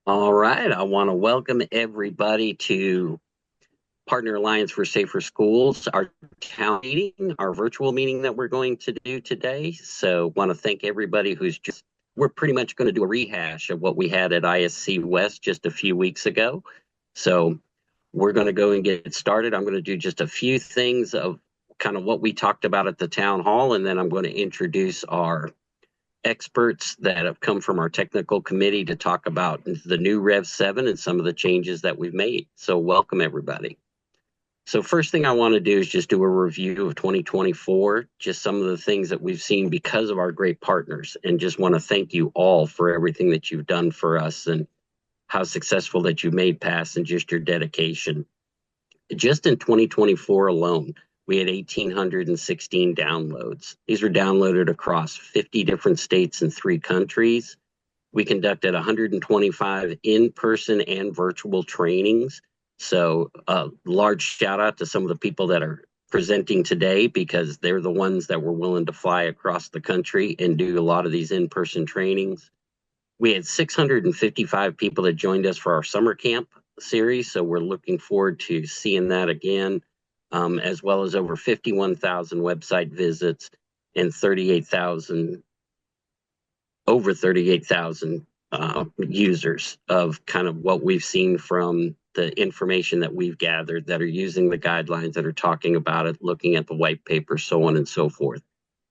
All right, I want to welcome everybody to Partner Alliance for Safer Schools, our town meeting, our virtual meeting that we're going to do today. So, want to thank everybody we're pretty much going to do a rehash of what we had at ISC West just a few weeks ago. So, we're going to go and get started. I'm going to do just a few things of kind of what we talked about at the town hall, and then I'm going to introduce our experts that have come from our technical committee to talk about the new Rev 7 and some of the changes that we've made. So welcome everybody. So first thing I want to do is just do a review of 2024, just some of the things that we've seen because of our great partners, and just want to thank you all for everything that you've done for us and how successful that you made PASS and just your dedication. Just in 2024 alone, we had 1,816 downloads. These were downloaded across 50 different states and 3 countries. We conducted 125 in-person and virtual trainings. So a large shout out to some of the people that are presenting today, because they're the ones that were willing to fly across the country and do a lot of these in-person trainings. We had 655 people that joined us for our summer camp series, so we're looking forward to seeing that again, as well as over 51,000 website visits and over 38,000 users of kind of what we've seen from the information that we've gathered that are using the guidelines, that are talking about it, looking at the white paper, so on and so forth.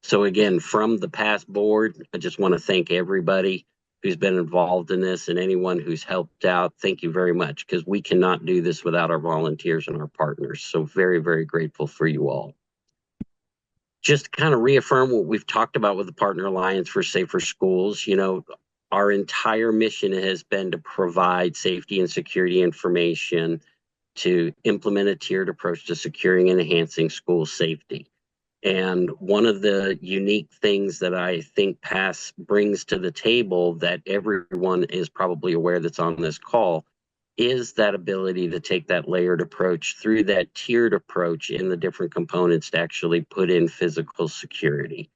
So again, from the PASS board, I just want to thank everybody who's been involved in this and anyone who's helped out. Thank you very much, because we cannot do this without our volunteers and our partners. So very, very grateful for you all. Just to kind of reaffirm what we've talked about with the Partner Alliance for Safer Schools, our entire mission has been to provide safety and security information to implement a tiered approach to securing and enhancing school safety. And one of the unique things that I think PASS brings to the table that everyone is probably aware that's on this call is that ability to take that layered approach through that tiered approach in the different components to actually put in physical security.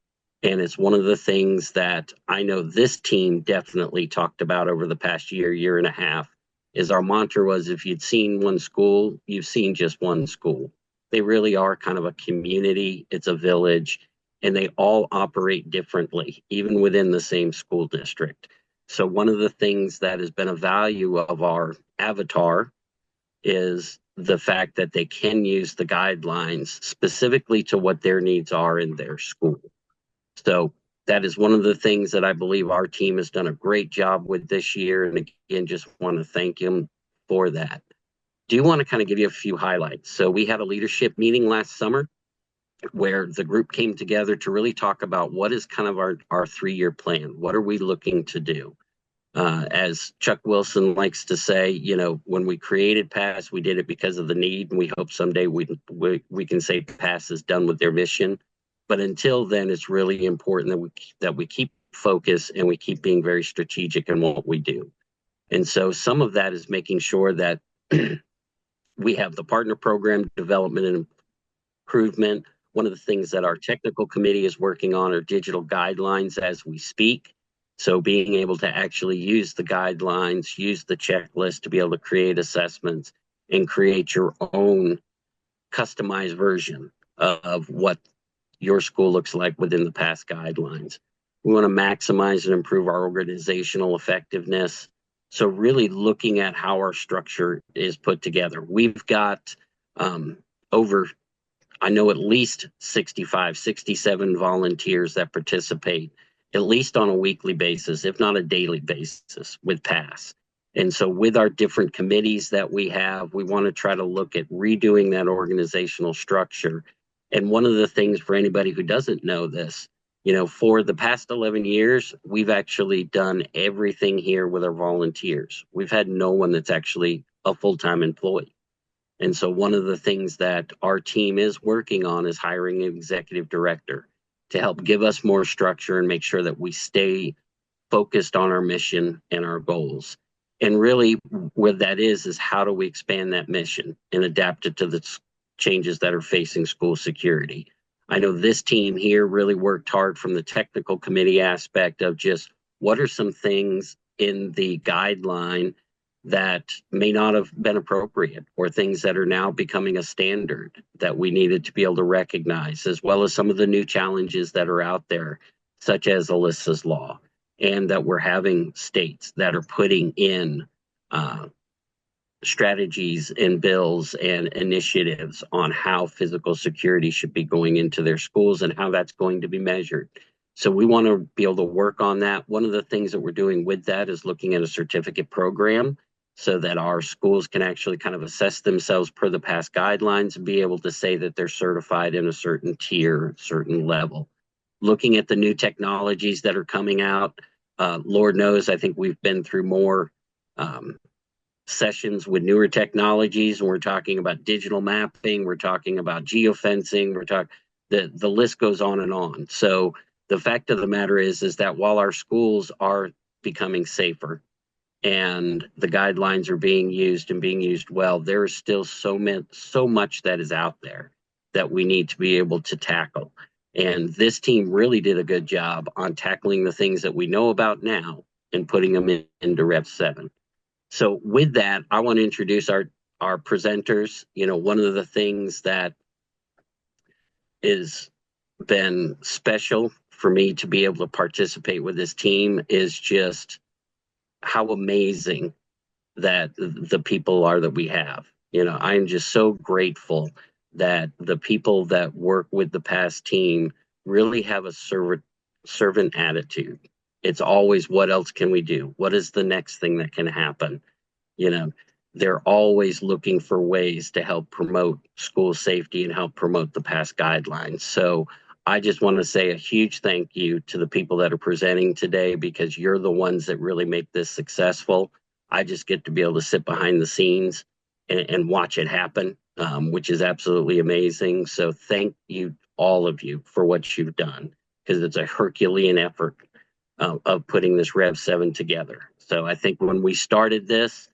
And it's one of the things that I know this team definitely talked about over the past year and a half, is our mantra was, if you'd seen one school, you've seen just one school. They really are kind of a community, it's a village, and they all operate differently, even within the same school district. So one of the things that has been a value of our avatar is the fact that they can use the guidelines specifically to what their needs are in their school. So that is one of the things that I believe our team has done a great job with this year. And again, just want to thank him for that. Do you want to kind of give you a few highlights? So we had a leadership meeting last summer where the group came together to really talk about what is kind of our 3-year plan. What are we looking to do? As Chuck Wilson likes to say, when we created PASS, we did it because of the need, and we hope someday we can say PASS is done with their mission. But until then, it's really important that we keep focus and we keep being very strategic in what we do. And so some of that is making sure that we have the partner program development and improvement. One of the things that our technical committee is working on are digital guidelines as we speak. So being able to actually use the guidelines, use the checklist to be able to create assessments and create your own customized version of what your school looks like within the PASS guidelines. We want to maximize and improve our organizational effectiveness. So really looking at how our structure is put together. We've got I know at least 65, 67 volunteers that participate at least on a weekly basis, if not a daily basis, with PASS. And so with our different committees that we have, we want to try to look at redoing that organizational structure. And one of the things, for anybody who doesn't know this, for the past 11 years, we've actually done everything here with our volunteers. We've had no one that's actually a full-time employee. And so one of the things that our team is working on is hiring an executive director to help give us more structure and make sure that we stay focused on our mission and our goals. And really what that is how do we expand that mission and adapt it to the changes that are facing school security. I know this team here really worked hard from the technical committee aspect of just what are some things in the guideline that may not have been appropriate, or things that are now becoming a standard that we needed to be able to recognize, as well as some of the new challenges that are out there, such as Alyssa's law, and that we're having states that are putting in uh, strategies and bills and initiatives on how physical security should be going into their schools and how that's going to be measured. So we want to be able to work on that. One of the things that we're doing with that is looking at a certificate program so that our schools can actually kind of assess themselves per the past guidelines and be able to say that they're certified in a certain tier, certain level. Looking at the new technologies that are coming out, Lord knows, I think we've been through more um, sessions with newer technologies, and we're talking about digital mapping, we're talking about geofencing, we're talking, the list goes on and on. So the fact of the matter is that while our schools are becoming safer and the guidelines are being used and being used well, there is still so much that is out there that we need to be able to tackle. And this team really did a good job on tackling the things that we know about now and putting them into Rev 7. So with that, I want to introduce our presenters. You know, one of the things that is been special for me to be able to participate with this team is just how amazing that the people are that we have. You know, I'm just so grateful that the people that work with the past team really have a servant attitude. It's always, what else can we do? What is the next thing that can happen? You know, they're always looking for ways to help promote school safety and help promote the past guidelines. So I just want to say a huge thank you to the people that are presenting today, because you're the ones that really make this successful. I just get to be able to sit behind the scenes and watch it happen, which is absolutely amazing. So thank you, all of you, for what you've done, because it's a Herculean effort of putting this Rev 7 together. So I think when we started this,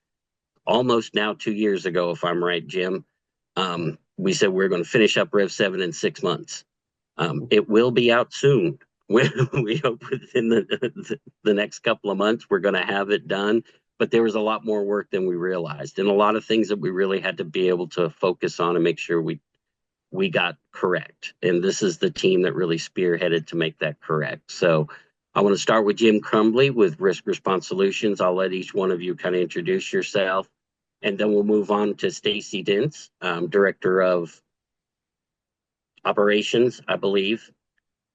almost now 2 years ago, if I'm right, Jim, we said we're going to finish up Rev 7 in 6 months. It will be out soon. We hope within the next couple of months we're going to have it done. But there was a lot more work than we realized, and a lot of things that we really had to be able to focus on and make sure we got correct. And this is the team that really spearheaded to make that correct. So I want to start with Jim Crumbly with Risk Response Solutions. I'll let each one of you kind of introduce yourself, and then we'll move on to Stacy Dentz, Director of Operations, I believe,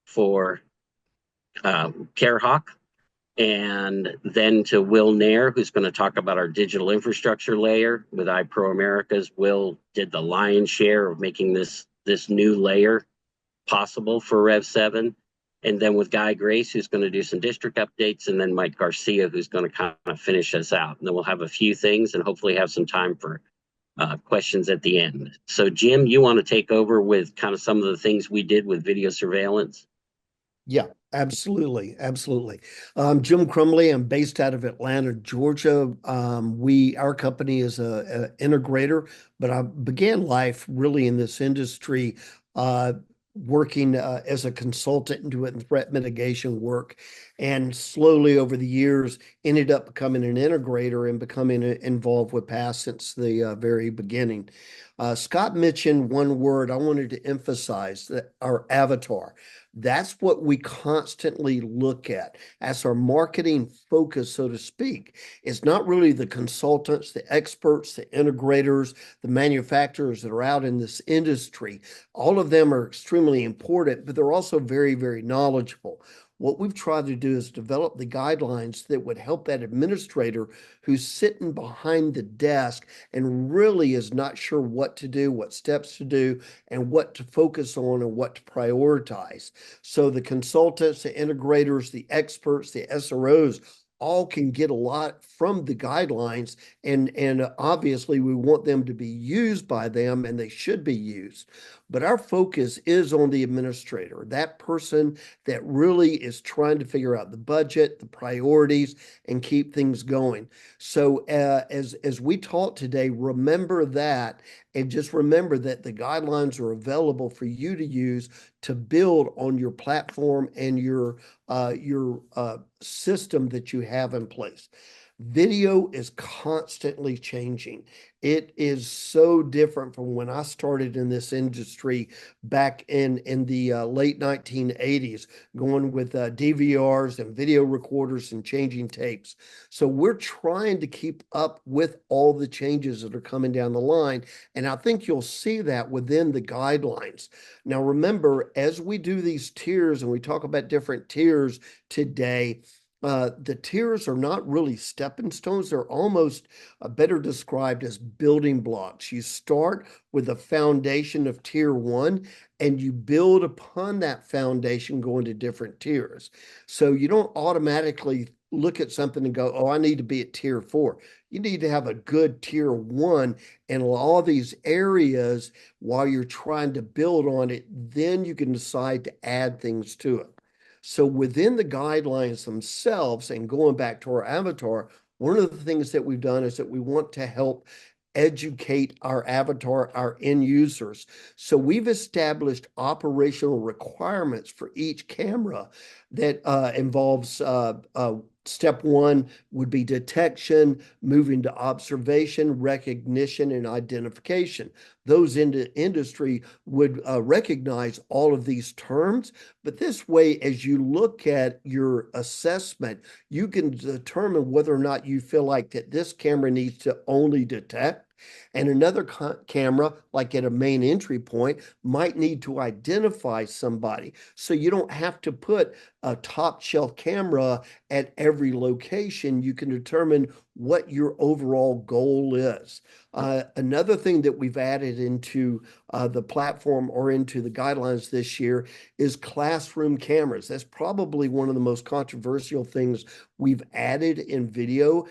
for CareHawk, and then to Will Nair, who's going to talk about our digital infrastructure layer with iPro Americas. Will did the lion's share of making this new layer possible for Rev 7. And then with Guy Grace, who's going to do some district updates, and then Mike Garcia, who's going to kind of finish us out. And then we'll have a few things and hopefully have some time for questions at the end. So Jim, you want to take over with kind of some of the things we did with video surveillance? Yeah, absolutely. Absolutely. Jim Crumley, I'm based out of Atlanta, Georgia. Our company is a integrator, but I began life really in this industry, working as a consultant and doing threat mitigation work. And slowly over the years, ended up becoming an integrator and becoming involved with PASS since the very beginning. Scott mentioned one word I wanted to emphasize, that our avatar. That's what we constantly look at as our marketing focus, so to speak. It's not really the consultants, the experts, the integrators, the manufacturers that are out in this industry. All of them are extremely important, but they're also very, very knowledgeable. What we've tried to do is develop the guidelines that would help that administrator who's sitting behind the desk and really is not sure what to do, what steps to do, and what to focus on and what to prioritize. So the consultants, the integrators, the experts, the SROs all can get a lot from the guidelines, and obviously we want them to be used by them, and they should be used. But our focus is on the administrator, that person that really is trying to figure out the budget, the priorities, and keep things going. So as we talk today, remember that, and just remember that the guidelines are available for you to use to build on your platform and your system that you have in place. Video is constantly changing. It is so different from when I started in this industry back in the late 1980s, going with DVRs and video recorders and changing tapes. So we're trying to keep up with all the changes that are coming down the line. And I think you'll see that within the guidelines. Now, remember, as we do these tiers and we talk about different tiers today, the tiers are not really stepping stones. They're almost better described as building blocks. You start with a foundation of tier one and you build upon that foundation going to different tiers. So you don't automatically look at something and go, oh, I need to be at tier four. You need to have a good tier one in all these areas while you're trying to build on it. Then you can decide to add things to it. So within the guidelines themselves, and going back to our avatar, one of the things that we've done is that we want to help educate our avatar, our end users. So we've established operational requirements for each camera that involves step one would be detection, moving to observation, recognition, and identification. Those in the industry would recognize all of these terms, but this way, as you look at your assessment, you can determine whether or not you feel like that this camera needs to only detect, and another camera, like at a main entry point, might need to identify somebody. So you don't have to put a top shelf camera at every location. You can determine what your overall goal is. Another thing that we've added into the platform or into the guidelines this year is classroom cameras. That's probably one of the most controversial things we've added in video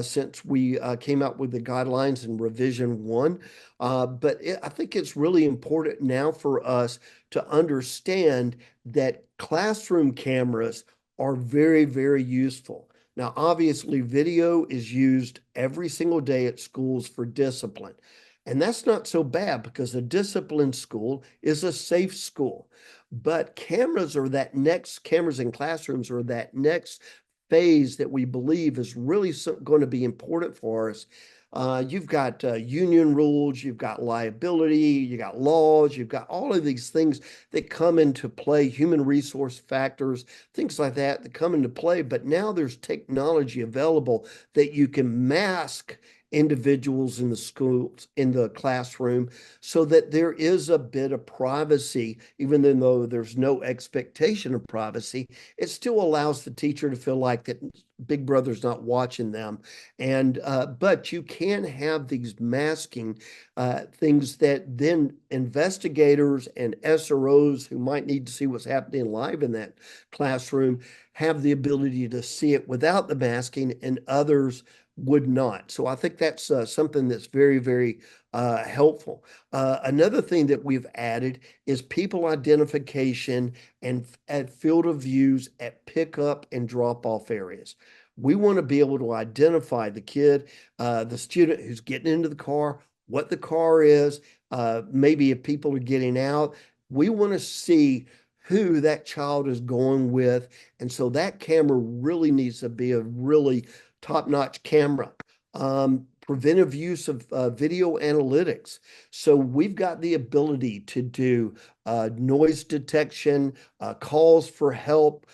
since we came out with the guidelines in revision one. I think it's really important now for us to understand that classroom cameras are very, very useful. Now, obviously, video is used every single day at schools for discipline. And that's not so bad because a disciplined school is a safe school. But cameras in classrooms are that next phase that we believe is really going to be important for us. You've got union rules, you've got liability, you got laws, you've got all of these things that come into play, human resource factors, things like that come into play. But now there's technology available that you can mask individuals in the schools, in the classroom, so that there is a bit of privacy, even though there's no expectation of privacy. It still allows the teacher to feel like that Big Brother's not watching them. And but you can have these masking things that then investigators and SROs who might need to see what's happening live in that classroom have the ability to see it without the masking, and others would not. So I think that's something that's very, very helpful. Another thing that we've added is people identification and at field of views at pickup and drop off areas. We want to be able to identify the kid, the student who's getting into the car, what the car is, maybe if people are getting out. We want to see who that child is going with. And so that camera really needs to be a really top-notch camera. Preventive use of video analytics. So we've got the ability to do noise detection, calls for help,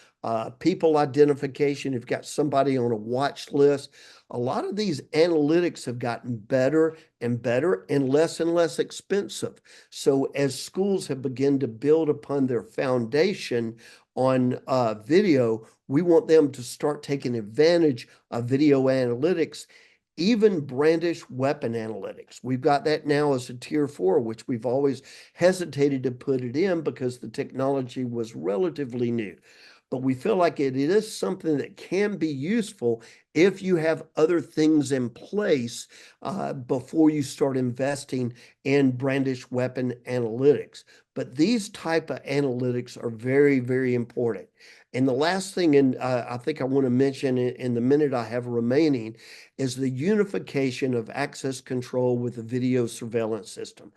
people identification. If you've got somebody on a watch list, a lot of these analytics have gotten better and less expensive. So as schools have begun to build upon their foundation on video, we want them to start taking advantage of video analytics, even brandish weapon analytics. We've got that now as a tier four, which we've always hesitated to put it in because the technology was relatively new. But we feel like it is something that can be useful if you have other things in place before you start investing in brandish weapon analytics. But these type of analytics are very, very important. And the last thing, and I think I want to mention in the minute I have remaining, is the unification of access control with the video surveillance system.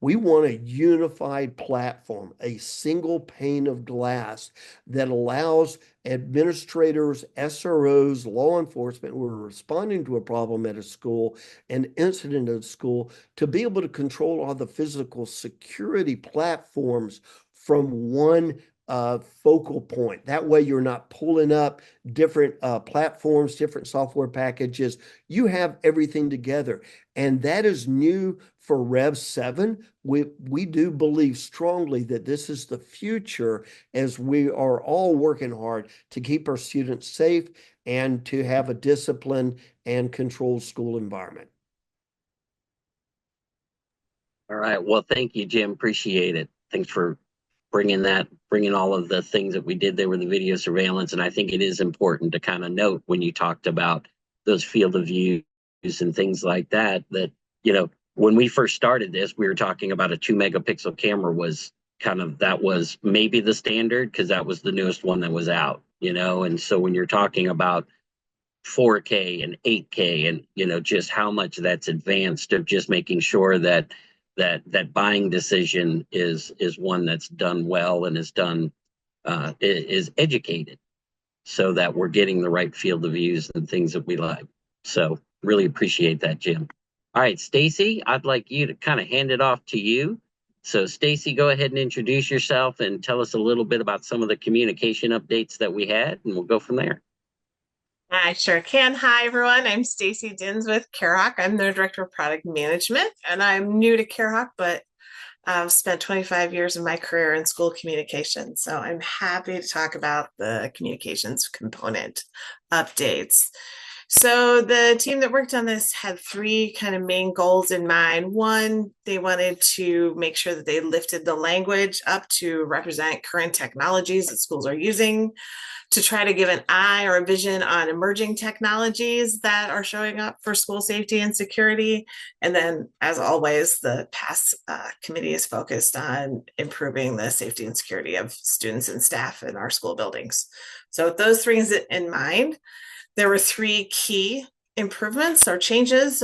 We want a unified platform, a single pane of glass that allows administrators, SROs, law enforcement who are responding to a problem at a school, an incident at a school, to be able to control all the physical security platforms from one focal point. That way, you're not pulling up different platforms, different software packages. You have everything together. And that is new for Rev 7. We do believe strongly that this is the future as we are all working hard to keep our students safe and to have a disciplined and controlled school environment. All right. Well, thank you, Jim. Appreciate it. Thanks for bringing all of the things that we did there with the video surveillance. And I think it is important to kind of note when you talked about those field of views and things like that, when we first started this, we were talking about a 2 megapixel camera was that was maybe the standard because that was the newest one that was out, and so when you're talking about 4K and 8K and, just how much that's advanced of just making sure that buying decision is one that's done well and is educated so that we're getting the right field of views and things that we like. So really appreciate that, Jim. All right, Stacy, I'd like you to kind of hand it off to you. So Stacy, go ahead and introduce yourself and tell us a little bit about some of the communication updates that we had, and we'll go from there. I sure can. Hi, everyone. I'm Stacy Dins with CareHawk. I'm the Director of Product Management, and I'm new to CareHawk, but I've spent 25 years of my career in school communication. So I'm happy to talk about the communications component updates. So the team that worked on this had three kind of main goals in mind. One, they wanted to make sure that they lifted the language up to represent current technologies that schools are using, to try to give an eye or a vision on emerging technologies that are showing up for school safety and security. And then, as always, the PASS committee is focused on improving the safety and security of students and staff in our school buildings. So with those things in mind, there were three key improvements or changes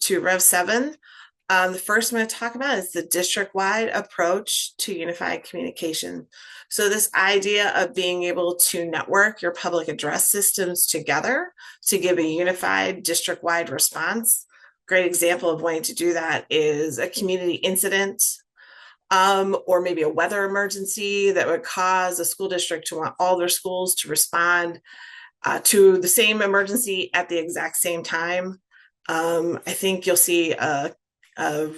to Rev 7. The first I'm going to talk about is the district-wide approach to unified communication. So this idea of being able to network your public address systems together to give a unified district-wide response. Great example of wanting to do that is a community incident, or maybe a weather emergency that would cause a school district to want all their schools to respond to the same emergency at the exact same time. I think you'll see a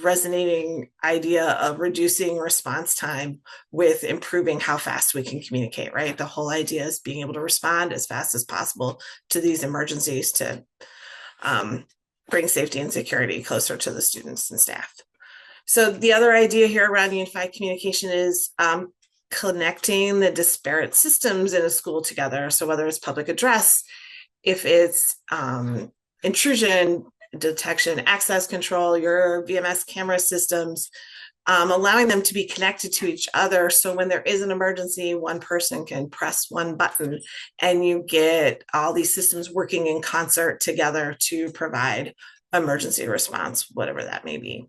resonating idea of reducing response time with improving how fast we can communicate, right? The whole idea is being able to respond as fast as possible to these emergencies to bring safety and security closer to the students and staff. So the other idea here around unified communication is connecting the disparate systems in a school together. So whether it's public address, if it's intrusion detection, access control, your VMS camera systems, allowing them to be connected to each other. So when there is an emergency, one person can press one button and you get all these systems working in concert together to provide emergency response, whatever that may be.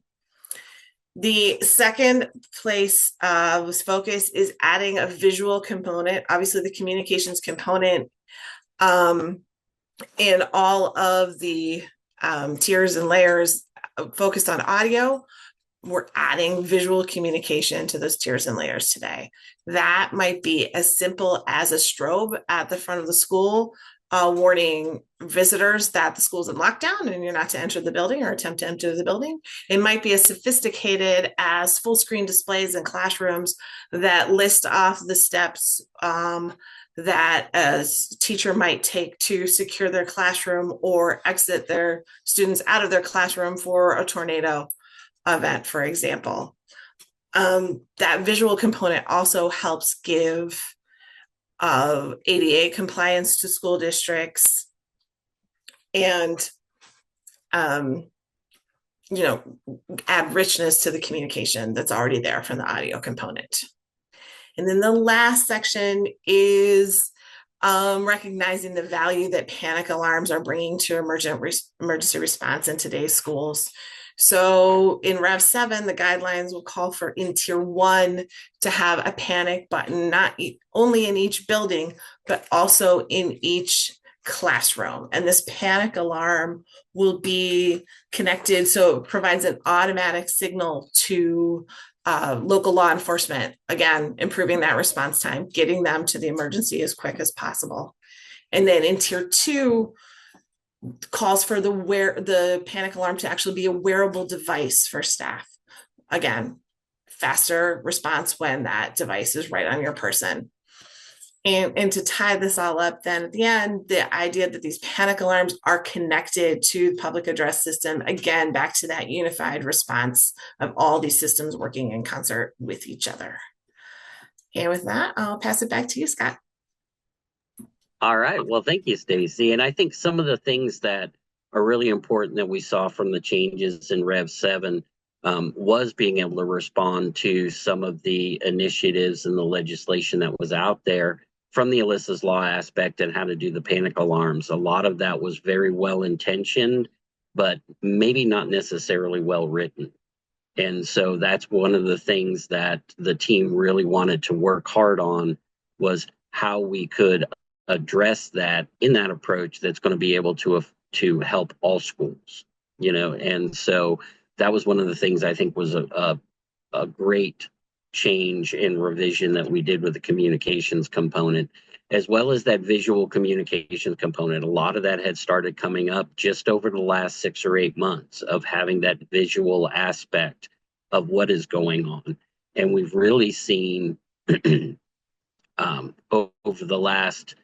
The second place was focus is adding a visual component. Obviously, the communications component in all of the tiers and layers focused on audio. We're adding visual communication to those tiers and layers today. That might be as simple as a strobe at the front of the school, warning visitors that the school's in lockdown and you're not to enter the building or attempt to enter the building. It might be as sophisticated as full screen displays in classrooms that list off the steps that a teacher might take to secure their classroom or exit their students out of their classroom for a tornado event, for example. That visual component also helps give ADA compliance to school districts and, add richness to the communication that's already there from the audio component. And then the last section is recognizing the value that panic alarms are bringing to emergency response in today's schools. So in Rev 7, the guidelines will call for in Tier 1 to have a panic button, not only in each building, but also in each classroom. And this panic alarm will be connected, so it provides an automatic signal to local law enforcement, again, improving that response time, getting them to the emergency as quick as possible. And then in Tier 2, calls for the panic alarm to actually be a wearable device for staff. Again, faster response when that device is right on your person. And to tie this all up, then at the end, the idea that these panic alarms are connected to the public address system, again, back to that unified response of all these systems working in concert with each other. And with that, I'll pass it back to you, Scott. All right. Well, thank you, Stacy. And I think some of the things that are really important that we saw from the changes in Rev 7 was being able to respond to some of the initiatives and the legislation that was out there from the Alyssa's Law aspect and how to do the panic alarms. A lot of that was very well intentioned, but maybe not necessarily well written. And so that's one of the things that the team really wanted to work hard on, was how we could address that in that approach that's going to be able to help all schools, and so that was one of the things I think was a great change and revision that we did with the communications component, as well as that visual communications component. A lot of that had started coming up just over the last 6 or 8 months, of having that visual aspect of what is going on. And we've really seen over the last,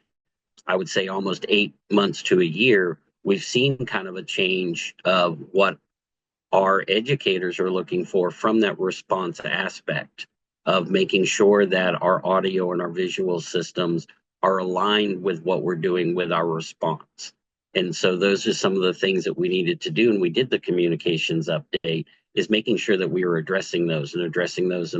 I would say, almost 8 months to a year, we've seen kind of a change of what our educators are looking for from that response aspect of making sure that our audio and our visual systems are aligned with what we're doing with our response. And so those are some of the things that we needed to do. And we did the communications update, is making sure that we were addressing those in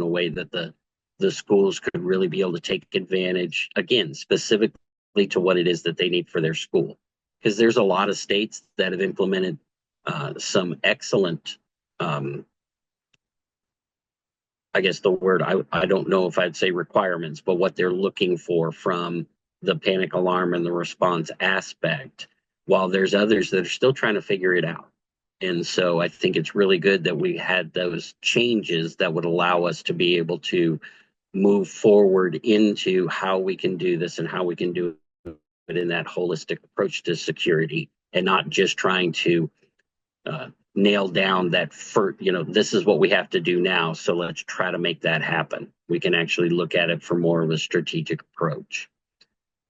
a way that the schools could really be able to take advantage, again, specifically to what it is that they need for their school. Because there's a lot of states that have implemented some excellent, I guess the word, I don't know if I'd say requirements, but what they're looking for from the panic alarm and the response aspect, while there's others that are still trying to figure it out. And so I think it's really good that we had those changes that would allow us to be able to move forward into how we can do this and how we can do it in that holistic approach to security, and not just trying to nail down that this is what we have to do now, so let's try to make that happen. We can actually look at it for more of a strategic approach.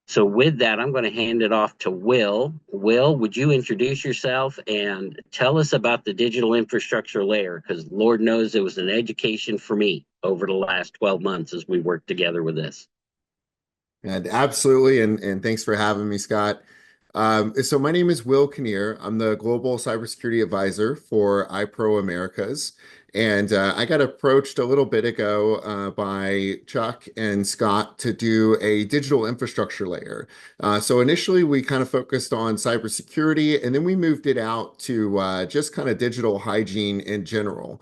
So with that, I'm going to hand it off to Will. Will, would you introduce yourself and tell us about the digital infrastructure layer? Because Lord knows it was an education for me over the last 12 months as we worked together with this. And absolutely, and thanks for having me, Scott. So my name is Will Kinnear. I'm the Global Cybersecurity Advisor for iPro Americas. And I got approached a little bit ago by Chuck and Scott to do a digital infrastructure layer. So initially, we kind of focused on cybersecurity, and then we moved it out to just kind of digital hygiene in general.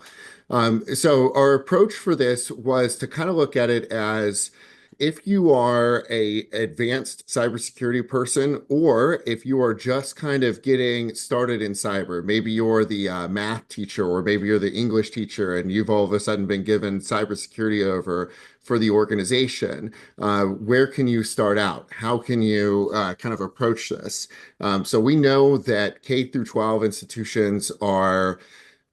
So our approach for this was to kind of look at it as, if you are a advanced cybersecurity person, or if you are just kind of getting started in cyber, maybe you're the math teacher, or maybe you're the English teacher, and you've all of a sudden been given cybersecurity over for the organization, where can you start out? How can you kind of approach this? So we know that K through 12 institutions are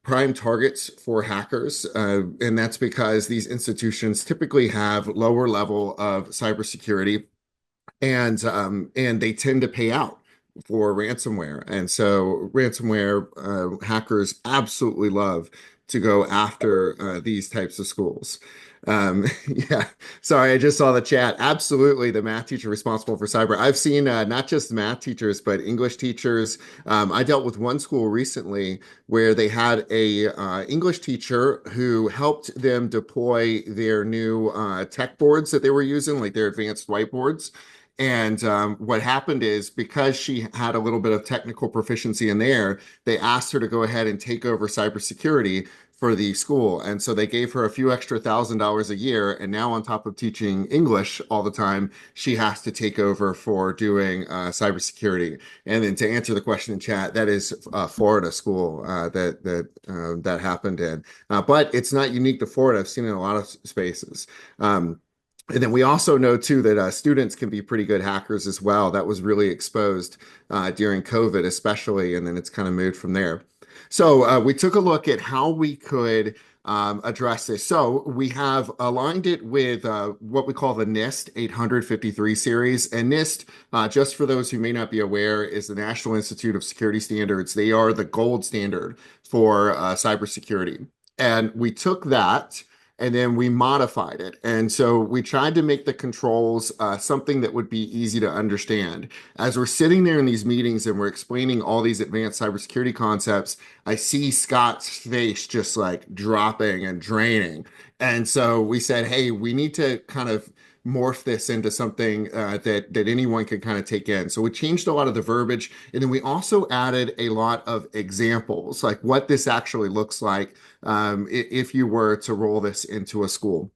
prime targets for hackers, and that's because these institutions typically have lower level of cybersecurity, and they tend to pay out for ransomware. And so ransomware hackers absolutely love to go after these types of schools. Yeah, sorry, I just saw the chat. Absolutely, the math teacher responsible for cyber. I've seen not just math teachers, but English teachers. I dealt with one school recently where they had a English teacher who helped them deploy their new tech boards that they were using, like their advanced whiteboards. And what happened is because she had a little bit of technical proficiency in there, they asked her to go ahead and take over cybersecurity for the school. And so they gave her a few extra $1,000 a year. And now, on top of teaching English all the time, she has to take over for doing cybersecurity. And then to answer the question in chat, that is a Florida school that happened in. But it's not unique to Florida. I've seen it in a lot of spaces. And then we also know too that students can be pretty good hackers as well. That was really exposed during COVID, especially, and then it's kind of moved from there. So we took a look at how we could address this. So we have aligned it with what we call the NIST 853 series. And NIST, just for those who may not be aware, is the National Institute of Security Standards. They are the gold standard for cybersecurity. And we took that and then we modified it. And so we tried to make the controls something that would be easy to understand. As we're sitting there in these meetings and we're explaining all these advanced cybersecurity concepts, I see Scott's face just like dropping and draining. And so we said, hey, we need to kind of morph this into something that anyone can kind of take in. So we changed a lot of the verbiage, and then we also added a lot of examples, like what this actually looks like if you were to roll this into a school.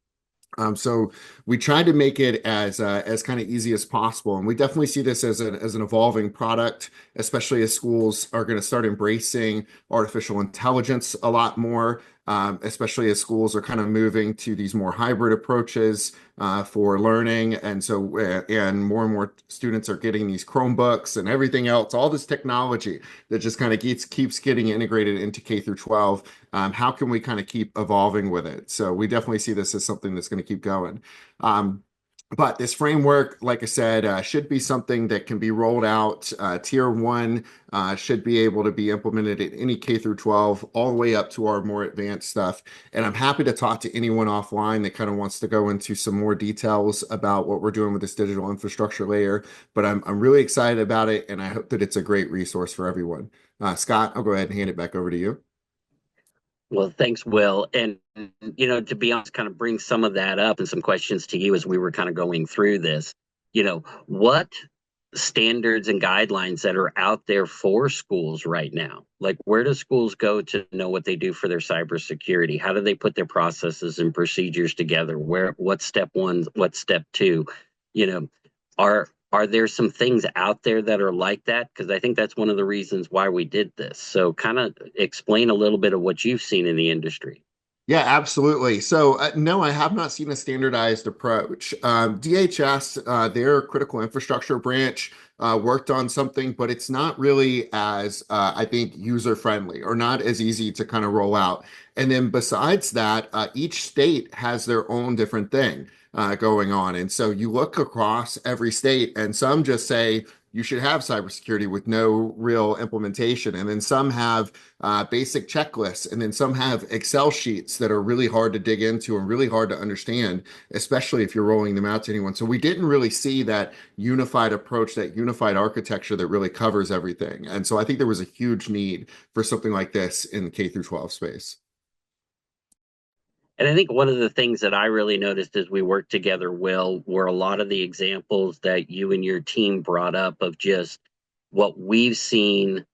So we tried to make it as kind of easy as possible, and we definitely see this as an evolving product, especially as schools are going to start embracing artificial intelligence a lot more, especially as schools are kind of moving to these more hybrid approaches for learning, and so and more students are getting these Chromebooks and everything else, all this technology that just kind of keeps getting integrated into K through 12. How can we kind of keep evolving with it? So we definitely see this as something that's going to keep going. But this framework, like I said, should be something that can be rolled out. Tier 1 should be able to be implemented at any K through 12, all the way up to our more advanced stuff. And I'm happy to talk to anyone offline that kind of wants to go into some more details about what we're doing with this digital infrastructure layer. But I'm really excited about it, and I hope that it's a great resource for everyone. Scott, I'll go ahead and hand it back over to you. Well, thanks, Will. And, to be honest, kind of bring some of that up and some questions to you as we were kind of going through this. What standards and guidelines that are out there for schools right now? Like, where do schools go to know what they do for their cybersecurity? How do they put their processes and procedures together? What's step one? What's step two? Are there some things out there that are like that? Because I think that's one of the reasons why we did this. So kind of explain a little bit of what you've seen in the industry. Yeah, absolutely. So, no, I have not seen a standardized approach. DHS, their critical infrastructure branch, worked on something, but it's not really as, I think, user-friendly or not as easy to kind of roll out. And then besides that, each state has their own different thing going on. And so you look across every state, and some just say, you should have cybersecurity with no real implementation. And then some have basic checklists, and then some have Excel sheets that are really hard to dig into and really hard to understand, especially if you're rolling them out to anyone. So we didn't really see that unified approach, that unified architecture that really covers everything. And so I think there was a huge need for something like this in K through 12 space. And I think one of the things that I really noticed as we worked together, Will, were a lot of the examples that you and your team brought up of just what we've seen,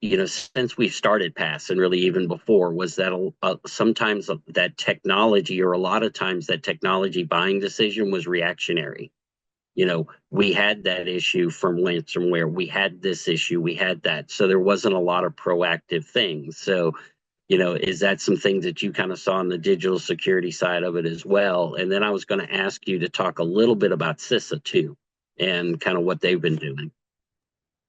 since we started PASS and really even before, was that sometimes that technology, or a lot of times that technology buying decision, was reactionary. We had that issue from ransomware. We had this issue. We had that. So there wasn't a lot of proactive things. So is that some things that you kind of saw on the digital security side of it as well? And then I was going to ask you to talk a little bit about CISA too, and kind of what they've been doing.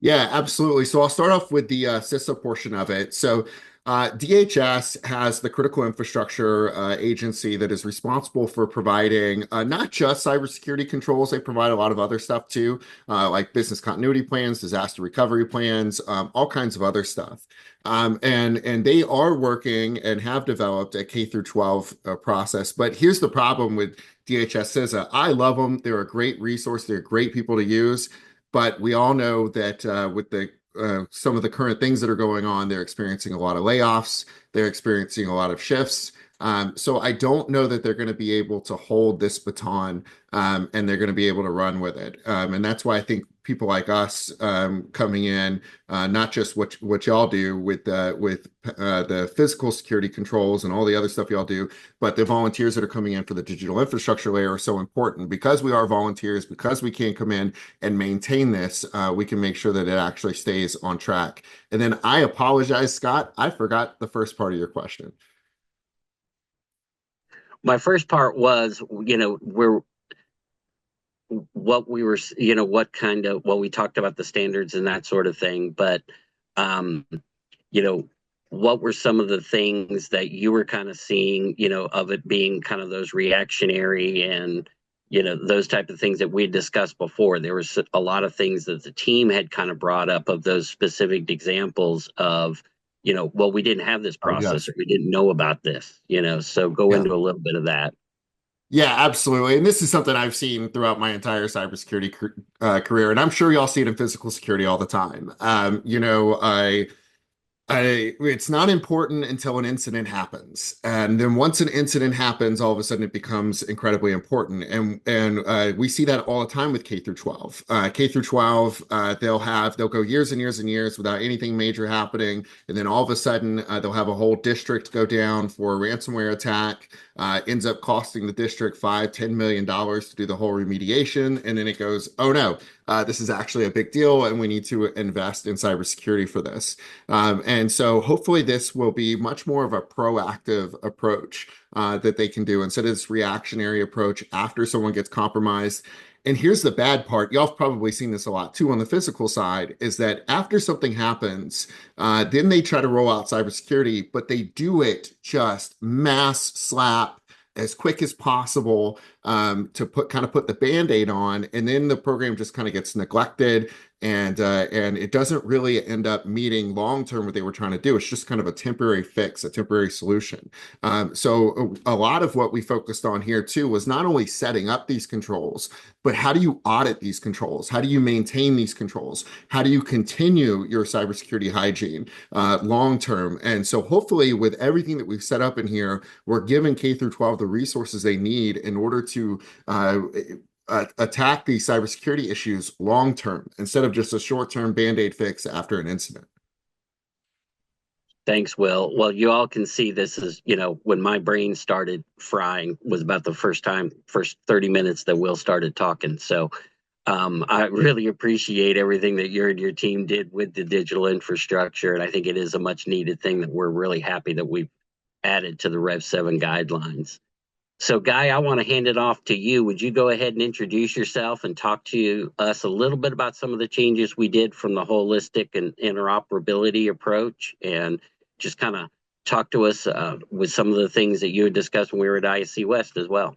Yeah, absolutely. So I'll start off with the CISA portion of it. So DHS has the critical infrastructure agency that is responsible for providing not just cybersecurity controls. They provide a lot of other stuff too, like business continuity plans, disaster recovery plans, all kinds of other stuff. And they are working and have developed a K through 12 process. But here's the problem with DHS CISA. I love them. They're a great resource. They're great people to use. But we all know that with some of the current things that are going on, they're experiencing a lot of layoffs. They're experiencing a lot of shifts. So I don't know that they're going to be able to hold this baton, and they're going to be able to run with it. And that's why I think people like us coming in, not just what y'all do with the physical security controls and all the other stuff y'all do, but the volunteers that are coming in for the digital infrastructure layer are so important because we are volunteers, because we can't come in and maintain this. We can make sure that it actually stays on track. And then I apologize, Scott. I forgot the first part of your question. My first part was, what we were, what we talked about the standards and that sort of thing. But, um, you know, what were some of the things that you were kind of seeing, of it being kind of those reactionary and, those type of things that we discussed before? There was a lot of things that the team had kind of brought up of those specific examples of, well, we didn't have this Oh, process yes. or we didn't know about this, so go Yeah. into a little bit of that. Yeah, absolutely. And this is something I've seen throughout my entire cybersecurity career, and I'm sure y'all see it in physical security all the time. It's not important until an incident happens, and then once an incident happens, all of a sudden it becomes incredibly important. And we see that all the time with K through 12. K through 12, they'll go years and years and years without anything major happening, and then all of a sudden they'll have a whole district go down for a ransomware attack. Ends up costing the district $5-10 million to do the whole remediation, and then it goes, oh no, this is actually a big deal, and we need to invest in cybersecurity for this. And so hopefully this will be much more of a proactive approach that they can do instead of this reactionary approach after someone gets compromised. And here's the bad part. Y'all have probably seen this a lot too on the physical side, is that after something happens, then they try to roll out cybersecurity, but they do it just mass slap as quick as possible, to put the band-aid on, and then the program just kind of gets neglected, and it doesn't really end up meeting long-term what they were trying to do. It's just kind of a temporary fix, a temporary solution. So a lot of what we focused on here too was not only setting up these controls, but how do you audit these controls? How do you maintain these controls? How do you continue your cybersecurity hygiene long term? And so hopefully with everything that we've set up in here, we're giving K through 12 the resources they need in order to attack these cybersecurity issues long term instead of just a short term band-aid fix after an incident. Thanks, Will. Well, you all can see this is, when my brain started frying was about the first 30 minutes that Will started talking. So I really appreciate everything that you and your team did with the digital infrastructure. And I think it is a much needed thing that we're really happy that we've added to the Rev 7 guidelines. So, Guy, I want to hand it off to you. Would you go ahead and introduce yourself and talk to us a little bit about some of the changes we did from the holistic and interoperability approach, and just kind of talk to us with some of the things that you had discussed when we were at ISC West as well?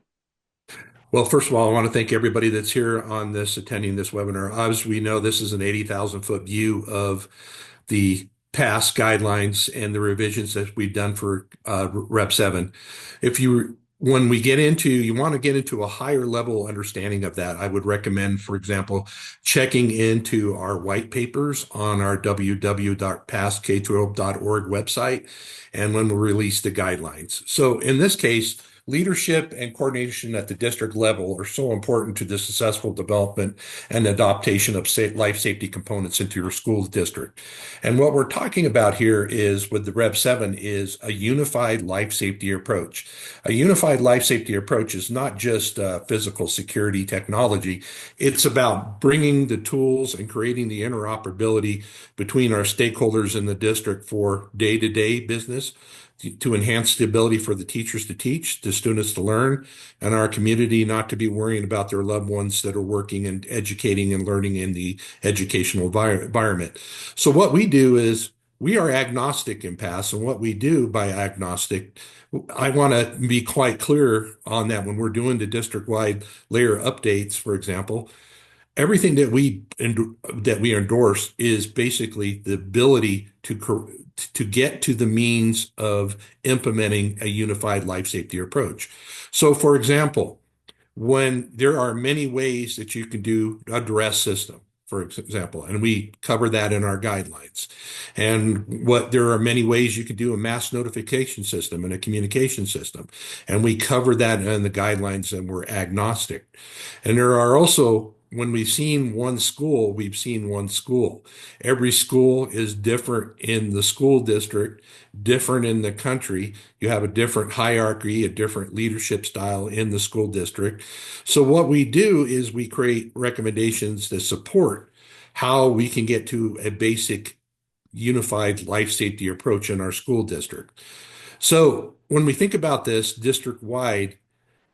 Well, first of all, I want to thank everybody that's here on this, attending this webinar. Obviously, we know this is an 80,000 foot view of the past guidelines and the revisions that we've done for Rep 7. When you want to get into a higher level understanding of that, I would recommend, for example, checking into our white papers on our www.pastk12.org website, and when we release the guidelines. So in this case, leadership and coordination at the district level are so important to the successful development and adaptation of life safety components into your school district. And what we're talking about here is, with the Rev 7, is a unified life safety approach. A unified life safety approach is not just physical security technology. It's about bringing the tools and creating the interoperability between our stakeholders in the district for day-to-day business, to enhance the ability for the teachers to teach, the students to learn, and our community not to be worrying about their loved ones that are working and educating and learning in the educational environment. So what we do is, we are agnostic in PASS, and what we do by agnostic, I want to be quite clear on that. When we're doing the district-wide layer updates, for example, everything that we endorse is basically the ability to get to the means of implementing a unified life safety approach. So, for example, when there are many ways that you can do a duress system, for example, and we cover that in our guidelines. And there are many ways you could do a mass notification system and a communication system, and we cover that in the guidelines, and we're agnostic. And there are also, when we've seen one school, we've seen one school. Every school is different in the school district, different in the country. You have a different hierarchy, a different leadership style in the school district. So what we do is we create recommendations that support how we can get to a basic unified life safety approach in our school district. So when we think about this district-wide,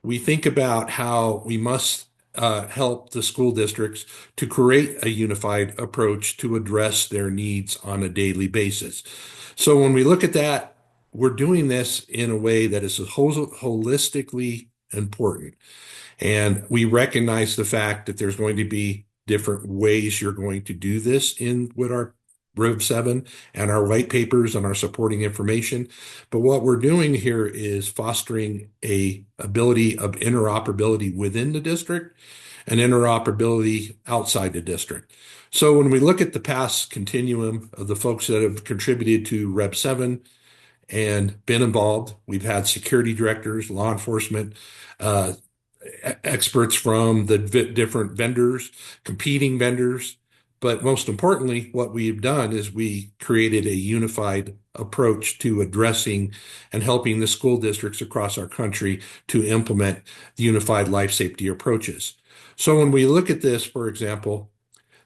we think about how we must help the school districts to create a unified approach to address their needs on a daily basis. So when we look at that, we're doing this in a way that is holistically important. And we recognize the fact that there's going to be different ways you're going to do this with our Rev 7 and our white papers and our supporting information. But what we're doing here is fostering a ability of interoperability within the district and interoperability outside the district. So when we look at the past continuum of the folks that have contributed to Rev 7 and been involved, we've had security directors, law enforcement, experts from the different vendors, competing vendors. But most importantly, what we've done is we created a unified approach to addressing and helping the school districts across our country to implement unified life safety approaches. So when we look at this, for example,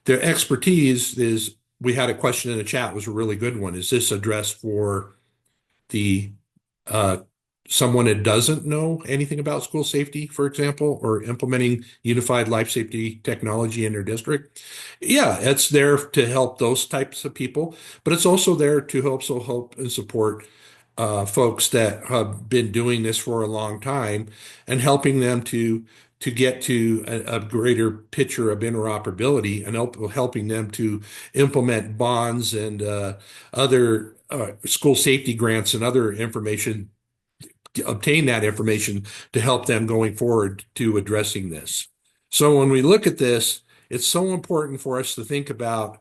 the expertise is, we had a question in the chat, was a really good one. Is this addressed for the someone that doesn't know anything about school safety, for example, or implementing unified life safety technology in their district? Yeah, it's there to help those types of people, but it's also there to also help and support folks that have been doing this for a long time and helping them to get to a greater picture of interoperability and helping them to implement bonds and other school safety grants and other information, obtain that information to help them going forward to addressing this. So when we look at this, it's so important for us to think about,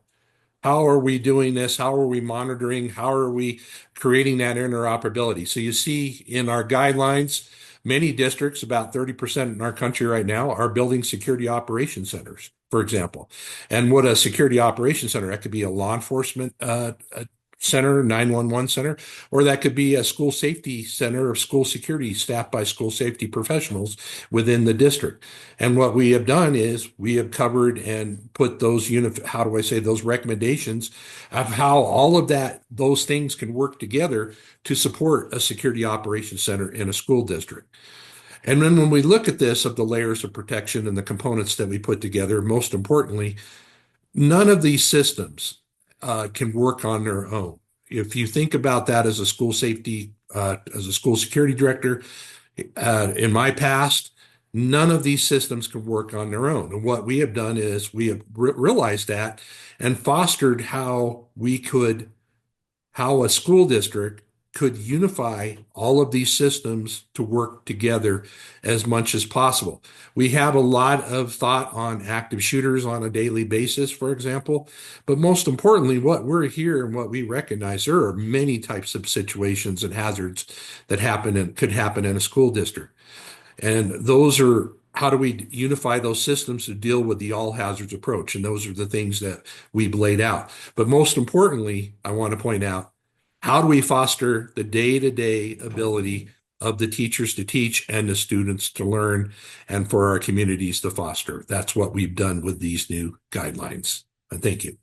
how are we doing this? How are we monitoring? How are we creating that interoperability? So you see in our guidelines, many districts, about 30% in our country right now, are building security operations centers, for example. And what a security operations center, that could be a law enforcement center, 911 center, or that could be a school safety center or school security staffed by school safety professionals within the district. And what we have done is we have covered and put those those recommendations of how all of those things can work together to support a security operations center in a school district. And then when we look at this, of the layers of protection and the components that we put together, most importantly, none of these systems can work on their own. If you think about that as a school safety, as a school security director, in my past, none of these systems can work on their own. And what we have done is we have realized that and fostered how a school district could unify all of these systems to work together as much as possible. We have a lot of thought on active shooters on a daily basis, for example, but most importantly, what we're here and what we recognize, there are many types of situations and hazards that could happen in a school district. And those are, how do we unify those systems to deal with the all hazards approach? And those are the things that we've laid out. But most importantly, I want to point out, how do we foster the day-to-day ability of the teachers to teach and the students to learn, and for our communities to foster? That's what we've done with these new guidelines. And thank you.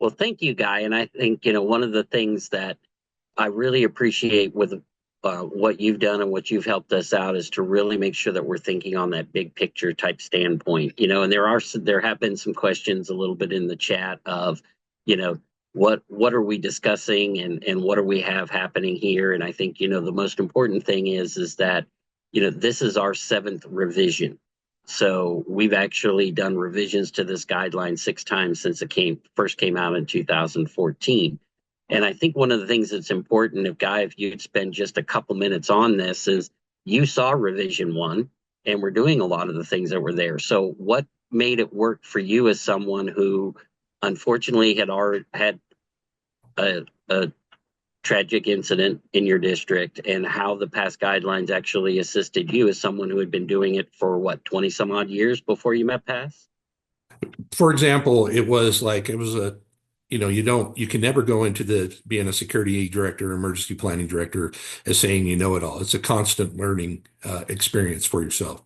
Well, thank you, Guy. And I think, one of the things that I really appreciate with what you've done and what you've helped us out is to really make sure that we're thinking on that big picture type standpoint, and there have been some questions a little bit in the chat of, what are we discussing and what do we have happening here? And I think, the most important thing is that, this is our 7th revision. So we've actually done revisions to this guideline 6 times since it first came out in 2014. And I think one of the things that's important, if you'd spend just a couple minutes on this, is you saw revision 1 and we're doing a lot of the things that were there. So what made it work for you as someone who unfortunately had already had a tragic incident in your district, and how the past guidelines actually assisted you as someone who had been doing it for what, 20 some odd years before you met PASS? For example, it was a, you can never go into being a security director, emergency planning director as saying you know it all. It's a constant learning experience for yourself.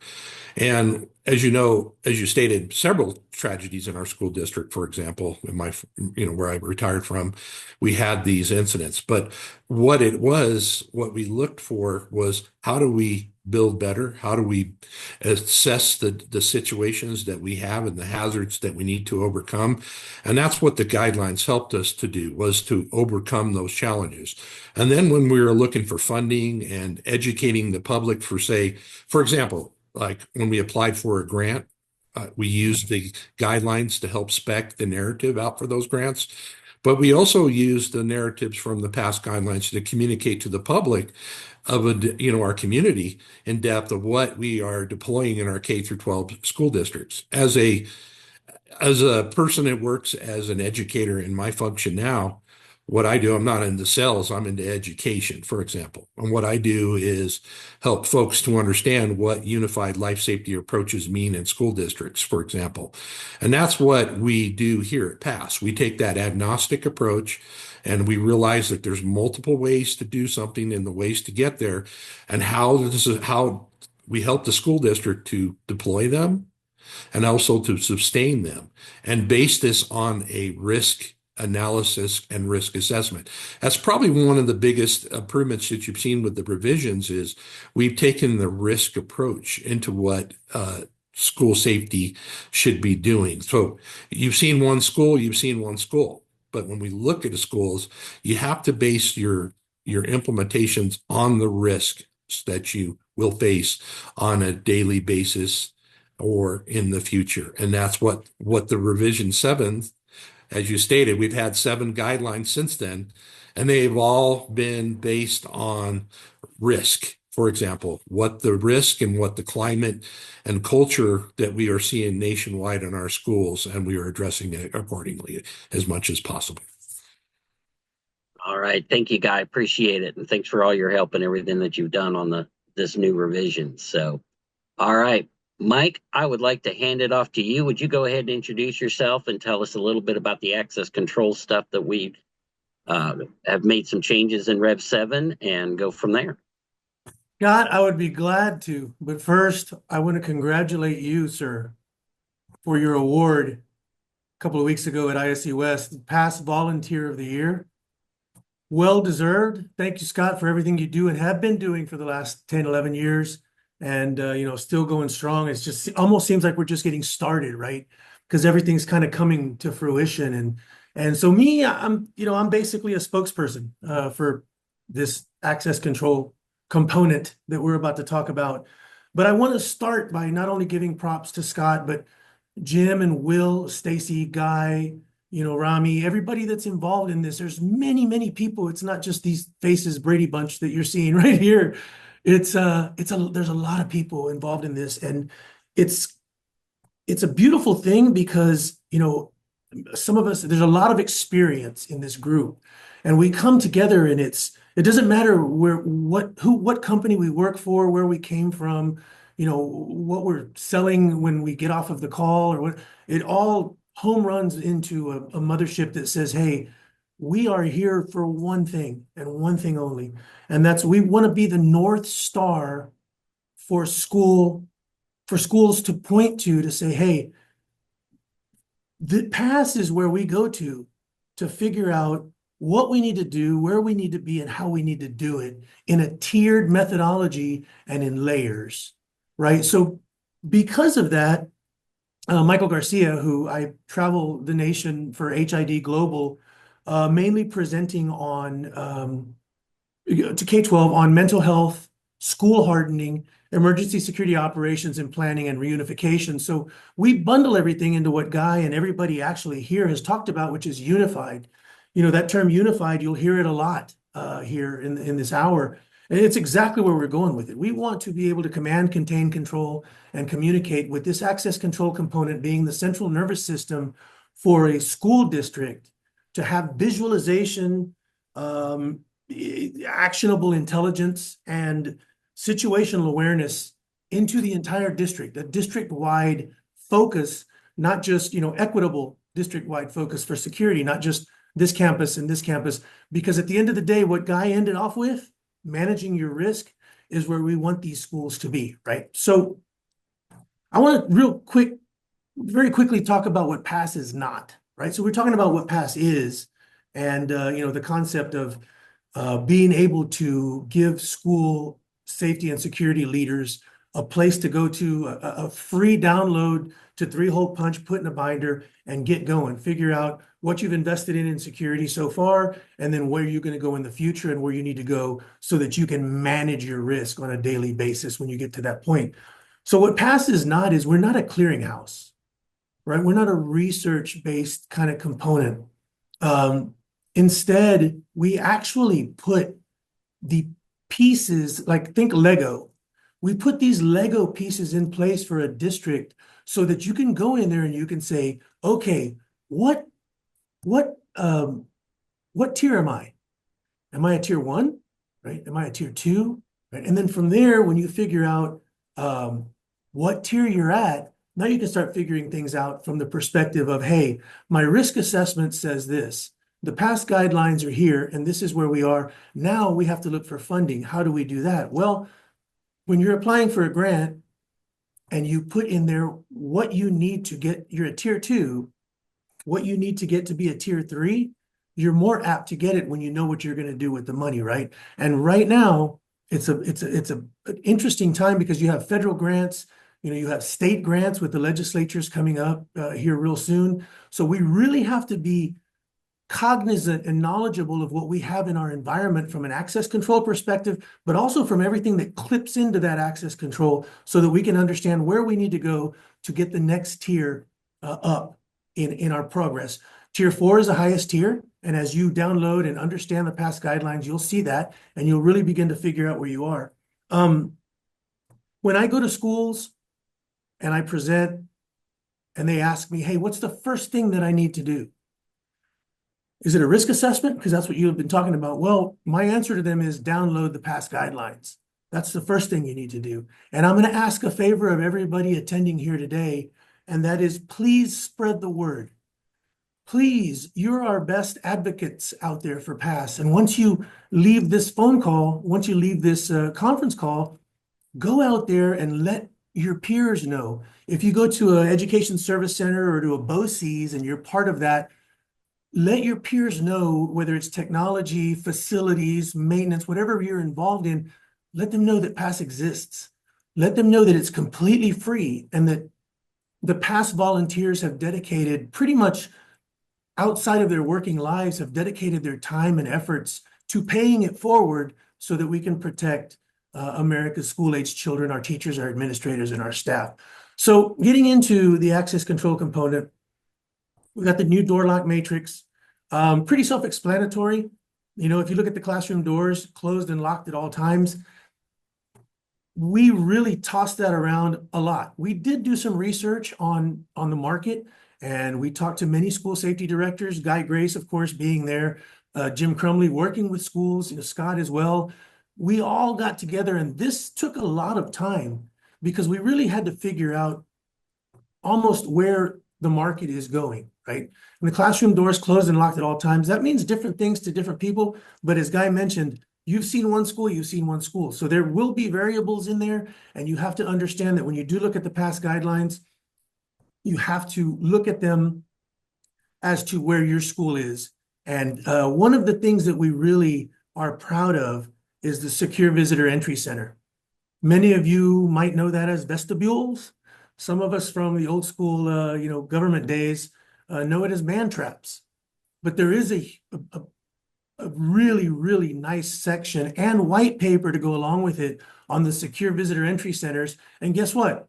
And as you know, as you stated, several tragedies in our school district, for example, where I retired from, we had these incidents. But what we looked for was, how do we build better? How do we assess the situations that we have and the hazards that we need to overcome? And that's what the guidelines helped us to do, was to overcome those challenges. And then when we were looking for funding and educating the public for example, like when we applied for a grant, we used the guidelines to help spec the narrative out for those grants. But we also used the narratives from the past guidelines to communicate to the public of our community in depth of what we are deploying in our K through 12 school districts. As a person that works as an educator in my function now, what I do, I'm not into sales, I'm into education, for example. And what I do is help folks to understand what unified life safety approaches mean in school districts, for example. And that's what we do here at PASS. We take that agnostic approach, and we realize that there's multiple ways to do something and the ways to get there, and how we help the school district to deploy them and also to sustain them, and base this on a risk analysis and risk assessment. That's probably one of the biggest improvements that you've seen with the revisions, is we've taken the risk approach into what school safety should be doing. So you've seen one school, but when we look at the schools, you have to base your implementations on the risks that you will face on a daily basis or in the future. And that's what the revision 7, as you stated, we've had 7 guidelines since then, and they've all been based on risk. For example, what the risk and what the climate and culture that we are seeing nationwide in our schools, and we are addressing it accordingly as much as possible. All right. Thank you, Guy. Appreciate it. And thanks for all your help and everything that you've done on this new revision. So, all right. Mike, I would like to hand it off to you. Would you go ahead and introduce yourself and tell us a little bit about the access control stuff that we have made some changes in Rev 7, and go from there? Scott, I would be glad to. But first, I want to congratulate you, sir, for your award a couple of weeks ago at ISC West, PASS Volunteer of the Year. Well deserved. Thank you, Scott, for everything you do and have been doing for the last 10, 11 years. And, still going strong. It's just almost seems like we're just getting started, right? Because everything's kind of coming to fruition. And so me, I'm basically a spokesperson for this access control component that we're about to talk about. But I want to start by not only giving props to Scott, but Jim and Will, Stacy, Guy, Rami, everybody that's involved in this. There's many, many people. It's not just these faces, Brady Bunch that you're seeing right here. There's a lot of people involved in this, and it's a beautiful thing because, some of us, there's a lot of experience in this group, and we come together, and it doesn't matter what company we work for, where we came from, what we're selling when we get off of the call, or what, it all home runs into a mothership that says, hey, we are here for one thing and one thing only. And that's, we want to be the North Star for schools to point to say, hey, the PASS is where we go to figure out what we need to do, where we need to be, and how we need to do it in a tiered methodology and in layers, right? So because of that, Michael Garcia, who I travel the nation for HID Global, mainly presenting on to K-12 on mental health, school hardening, emergency security operations and planning, and reunification. So we bundle everything into what Guy and everybody actually here has talked about, which is unified. That term unified, you'll hear it a lot here in this hour. And it's exactly where we're going with it. We want to be able to command, contain, control, and communicate with this access control component being the central nervous system for a school district to have visualization, actionable intelligence, and situational awareness into the entire district, a district-wide focus, not just, equitable district-wide focus for security, not just this campus and this campus, because at the end of the day, what Guy ended off with, managing your risk, is where we want these schools to be, right? So I want to very quickly talk about what PASS is not, right? So we're talking about what PASS is, and the concept of being able to give school safety and security leaders a place to go to, a free download to 3-hole punch, put in a binder, and get going. Figure out what you've invested in security so far, and then where you're going to go in the future and where you need to go so that you can manage your risk on a daily basis when you get to that point. So what PASS is not is we're not a clearinghouse, right? We're not a research-based kind of component. Instead, we actually put the pieces, like think Lego. We put these Lego pieces in place for a district so that you can go in there and you can say, okay, what tier am I? Am I a tier 1, right? Am I a tier 2? Right? And then from there, when you figure out what tier you're at, now you can start figuring things out from the perspective of, hey, my risk assessment says this. The past guidelines are here, and this is where we are. Now we have to look for funding. How do we do that? Well, when you're applying for a grant and you put in there what you need to get, you're a tier 2, what you need to get to be a tier 3, you're more apt to get it when you know what you're going to do with the money, right? And right now, it's an interesting time because you have federal grants, you have state grants with the legislatures coming up here real soon. So we really have to be cognizant and knowledgeable of what we have in our environment from an access control perspective, but also from everything that clips into that access control so that we can understand where we need to go to get the next tier up in our progress. Tier 4 is the highest tier. And as you download and understand the past guidelines, you'll see that, and you'll really begin to figure out where you are. When I go to schools and I present and they ask me, hey, what's the first thing that I need to do? Is it a risk assessment? Because that's what you've been talking about. Well, my answer to them is download the past guidelines. That's the first thing you need to do. And I'm going to ask a favor of everybody attending here today, and that is please spread the word. Please, you're our best advocates out there for PASS. And once you leave this phone call, once you leave this conference call, go out there and let your peers know. If you go to an education service center or to a BOCES and you're part of that, let your peers know, whether it's technology, facilities, maintenance, whatever you're involved in, let them know that PASS exists. Let them know that it's completely free and that the PASS volunteers have dedicated pretty much outside of their working lives, have dedicated their time and efforts to paying it forward so that we can protect America's school-age children, our teachers, our administrators, and our staff. So getting into the access control component, we got the new door lock matrix, pretty self-explanatory. If you look at the classroom doors, closed and locked at all times, we really tossed that around a lot. We did do some research on the market, and we talked to many school safety directors, Guy Grace, of course, being there, Jim Crumley working with schools, Scott as well. We all got together, and this took a lot of time because we really had to figure out almost where the market is going, right? When the classroom doors closed and locked at all times, that means different things to different people. But as Guy mentioned, you've seen one school, you've seen one school. So there will be variables in there, and you have to understand that when you do look at the past guidelines, you have to look at them as to where your school is. And one of the things that we really are proud of is the Secure Visitor Entry Center. Many of you might know that as vestibules. Some of us from the old school, government days know it as man traps. But there is a really, really nice section and white paper to go along with it on the Secure Visitor Entry Centers. And guess what?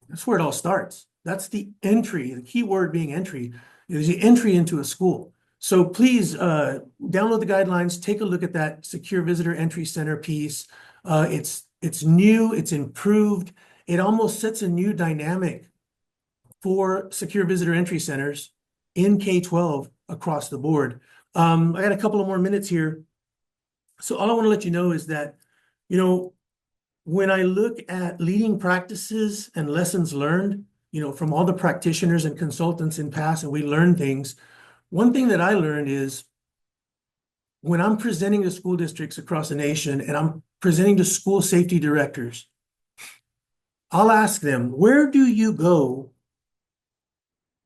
That's where it all starts. That's the entry, the key word being entry, is the entry into a school. So please download the guidelines, take a look at that secure visitor entry center piece. It's new, it's improved. It almost sets a new dynamic for secure visitor entry centers in K-12 across the board. I got a couple of more minutes here. So all I want to let you know is that, you know, when I look at leading practices and lessons learned, you know, from all the practitioners and consultants in past, and we learn things, one thing that I learned is when I'm presenting to school districts across the nation and I'm presenting to school safety directors, I'll ask them, where do you go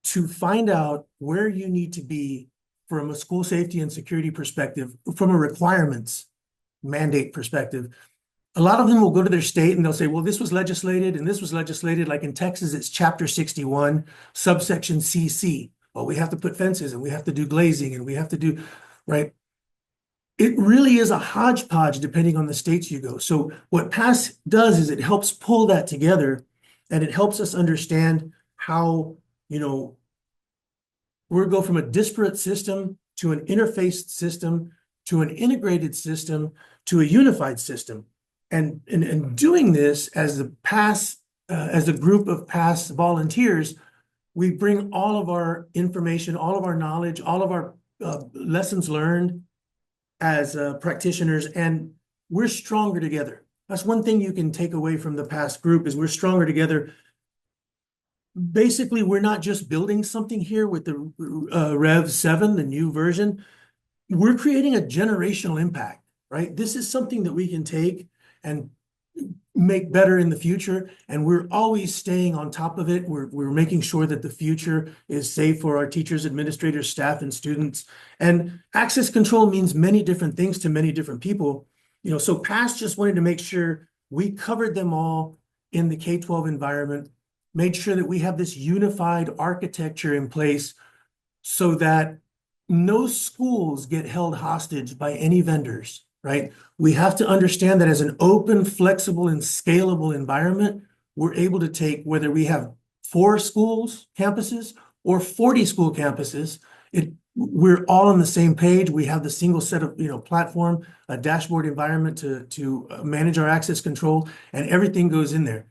to find out where you need to be from a school safety and security perspective, from a requirements mandate perspective? A lot of them will go to their state and they'll say, well, this was legislated and this was legislated. Like in Texas, it's chapter 61, subsection CC. Well, we have to put fences and we have to do glazing and we have to do, right? It really is a hodgepodge depending on the states you go. So what PASS does is it helps pull that together and it helps us understand how, you know, we're go from a disparate system to an interfaced system to an integrated system to a unified system. And doing this as the PASS, as a group of PASS volunteers, we bring all of our information, all of our knowledge, all of our lessons learned as practitioners, and we're stronger together. That's one thing you can take away from the PASS group is we're stronger together. Basically, we're not just building something here with the Rev 7, the new version. We're creating a generational impact, right? This is something that we can take and make better in the future, and we're always staying on top of it. We're making sure that the future is safe for our teachers, administrators, staff, and students. And access control means many different things to many different people. You know, so PASS just wanted to make sure we covered them all in the K-12 environment, made sure that we have this unified architecture in place so that no schools get held hostage by any vendors, right? We have to understand that as an open, flexible, and scalable environment, we're able to take whether we have 4 schools, campuses, or 40 school campuses, we're all on the same page. We have the single set of, you know, platform, a dashboard environment to manage our access control, and everything goes in there.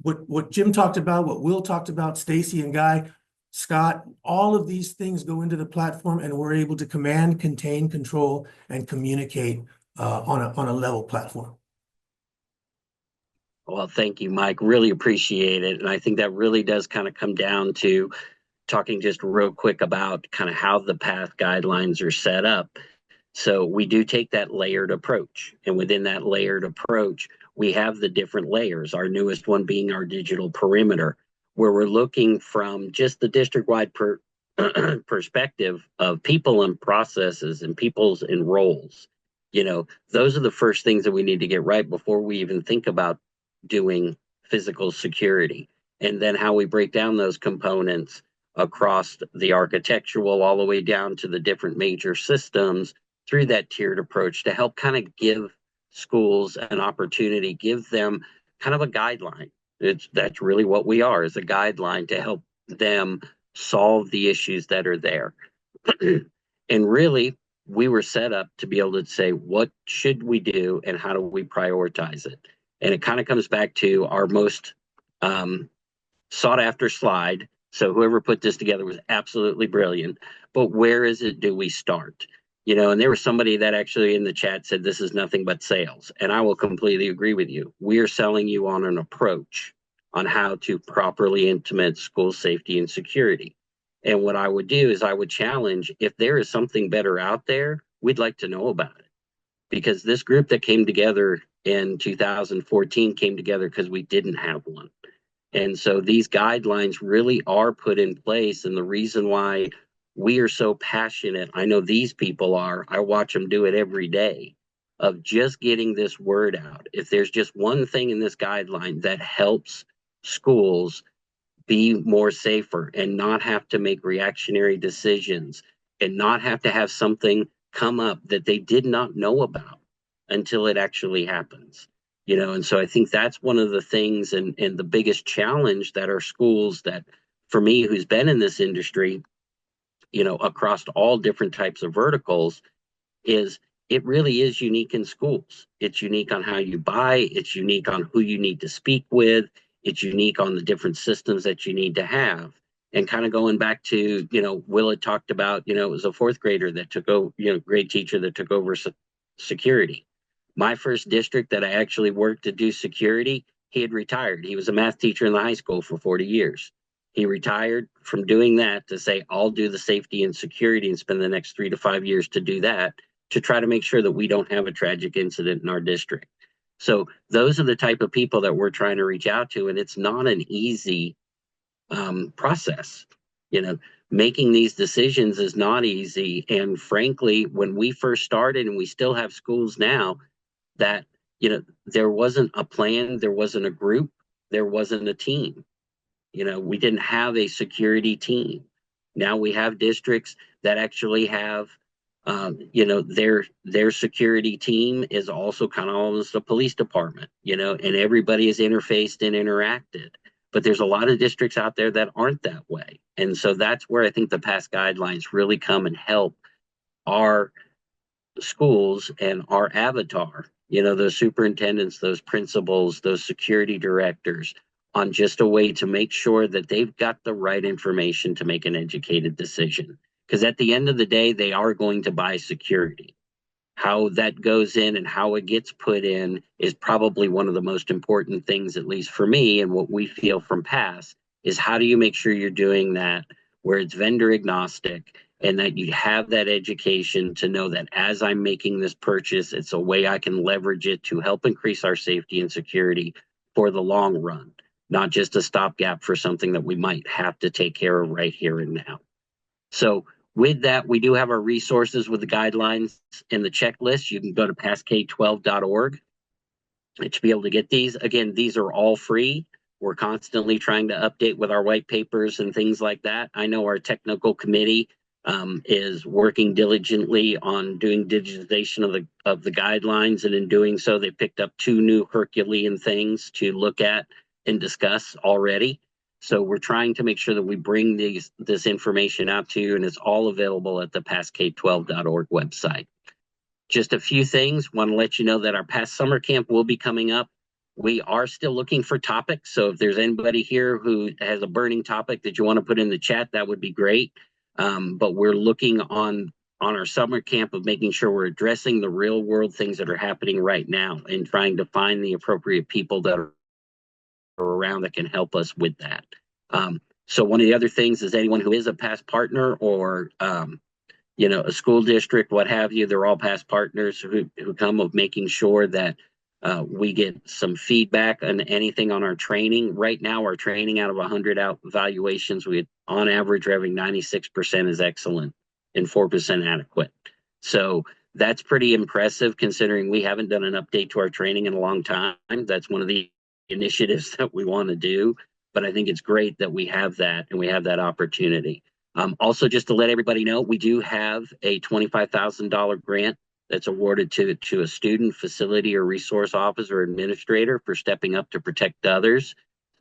What Jim talked about, what Will talked about, Stacy and Guy, Scott, all of these things go into the platform, and we're able to command, contain, control, and communicate on a level platform. Well, thank you, Mike. Really appreciate it. And I think that really does kind of come down to talking just real quick about kind of how the path guidelines are set up. So we do take that layered approach. And within that layered approach, we have the different layers, our newest one being our digital perimeter, where we're looking from just the district-wide perspective of people and processes and people's and roles. You know, those are the first things that we need to get right before we even think about doing physical security. And then how we break down those components across the architectural all the way down to the different major systems through that tiered approach to help kind of give schools an opportunity, give them kind of a guideline. That's really what we are, is a guideline to help them solve the issues that are there. And really, we were set up to be able to say, what should we do and how do we prioritize it? And it kind of comes back to our most sought after slide. So whoever put this together was absolutely brilliant. But where is it do we start? You know, and there was somebody that actually in the chat said this is nothing but sales. And I will completely agree with you. We are selling you on an approach on how to properly implement school safety and security. And what I would do is I would challenge, if there is something better out there, we'd like to know about it. Because this group that came together in 2014 came together because we didn't have one. And so these guidelines really are put in place. And the reason why we are so passionate, I know these people are, I watch them do it every day, of just getting this word out. If there's just one thing in this guideline that helps schools be more safer and not have to make reactionary decisions and not have to have something come up that they did not know about until it actually happens. You know, and so I think that's one of the things and the biggest challenge that our schools, that for me, who's been in this industry, across all different types of verticals, is it really is unique in schools. It's unique on how you buy, it's unique on who you need to speak with, it's unique on the different systems that you need to have. And kind of going back to, Will had talked about, it was a fourth grader that took over, grade teacher that took over security. My first district that I actually worked to do security, he had retired. He was a math teacher in the high school for 40 years. He retired from doing that to say, I'll do the safety and security and spend the next 3 to 5 years to do that, to try to make sure that we don't have a tragic incident in our district. So those are the type of people that we're trying to reach out to. And it's not an easy process. Making these decisions is not easy. And frankly, when we first started, and we still have schools now, that, there wasn't a plan, there wasn't a group, there wasn't a team. We didn't have a security team. Now we have districts that actually have, their security team is also kind of almost a police department, and everybody is interfaced and interacted. But there's a lot of districts out there that aren't that way. And so that's where I think the past guidelines really come and help our schools and our avatar, those superintendents, those principals, those security directors, on just a way to make sure that they've got the right information to make an educated decision. Because at the end of the day, they are going to buy security. How that goes in and how it gets put in is probably one of the most important things, at least for me, and what we feel from past, is how do you make sure you're doing that where it's vendor agnostic, and that you have that education to know that as I'm making this purchase, it's a way I can leverage it to help increase our safety and security for the long run, not just a stopgap for something that we might have to take care of right here and now. So with that, we do have our resources with the guidelines and the checklist. You can go to passk12.org to be able to get these. Again, these are all free. We're constantly trying to update with our white papers and things like that. I know our technical committee is working diligently on doing digitization of the guidelines, and in doing so, they picked up 2 new Herculean things to look at and discuss already. So we're trying to make sure that we bring this information out to you, and it's all available at the passk12.org website. Just a few things. Want to let you know that our past summer camp will be coming up. We are still looking for topics. So if there's anybody here who has a burning topic that you want to put in the chat, that would be great. But we're looking on our summer camp of making sure we're addressing the real world things that are happening right now, and trying to find the appropriate people that are around that can help us with that. So one of the other things is anyone who is a past partner, or a school district, what have you, they're all past partners who come of making sure that we get some feedback on anything on our training. Right now, our training out of 100 evaluations, on average, we're having 96% is excellent and 4% adequate. So that's pretty impressive considering we haven't done an update to our training in a long time. That's one of the initiatives that we want to do, but I think it's great that we have that and we have that opportunity. Also, just to let everybody know, we do have a $25,000 grant that's awarded to a student, facility, or resource officer or administrator for stepping up to protect others.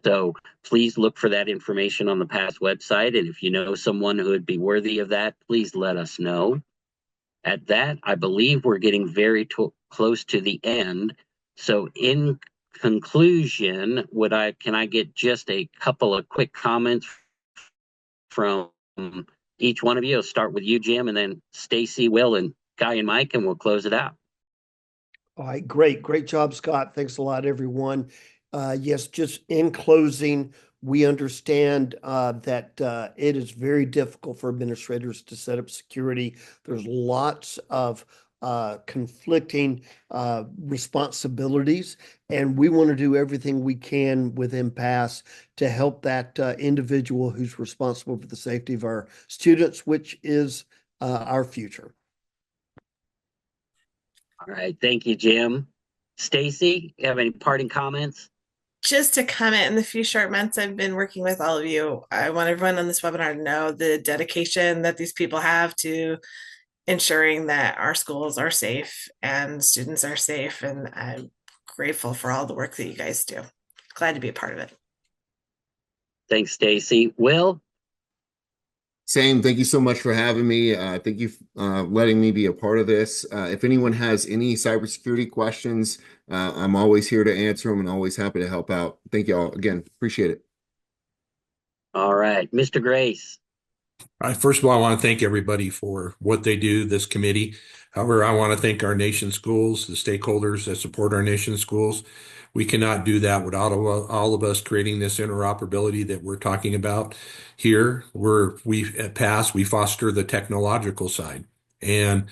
So please look for that information on the PASS website. And if you know someone who would be worthy of that, please let us know. At that, I believe we're getting very close to the end. So in conclusion, can I get just a couple of quick comments from each one of you? I'll start with you, Jim, and then Stacy, Will, and Guy and Mike, and we'll close it out. All right, great job, Scott. Thanks a lot, everyone. Yes, just in closing, we understand that it is very difficult for administrators to set up security. There's lots of conflicting responsibilities, and we want to do everything we can within PASS to help that individual who's responsible for the safety of our students, which is our future. All right, thank you, Jim. Stacy, you have any parting comments? Just to comment, in the few short months I've been working with all of you, I want everyone on this webinar to know the dedication that these people have to ensuring that our schools are safe and students are safe. And I'm grateful for all the work that you guys do. Glad to be a part of it. Thanks, Stacy. Will? Same. Thank you so much for having me. Thank you letting me be a part of this. If anyone has any cybersecurity questions, I'm always here to answer them and always happy to help out. Thank you all again. Appreciate it. All right, Mr. Grace. First of all, I want to thank everybody for what they do, this committee. However, I want to thank our nation's schools, the stakeholders that support our nation's schools. We cannot do that without all of us creating this interoperability that we're talking about here. At PASS, we foster the technological side. And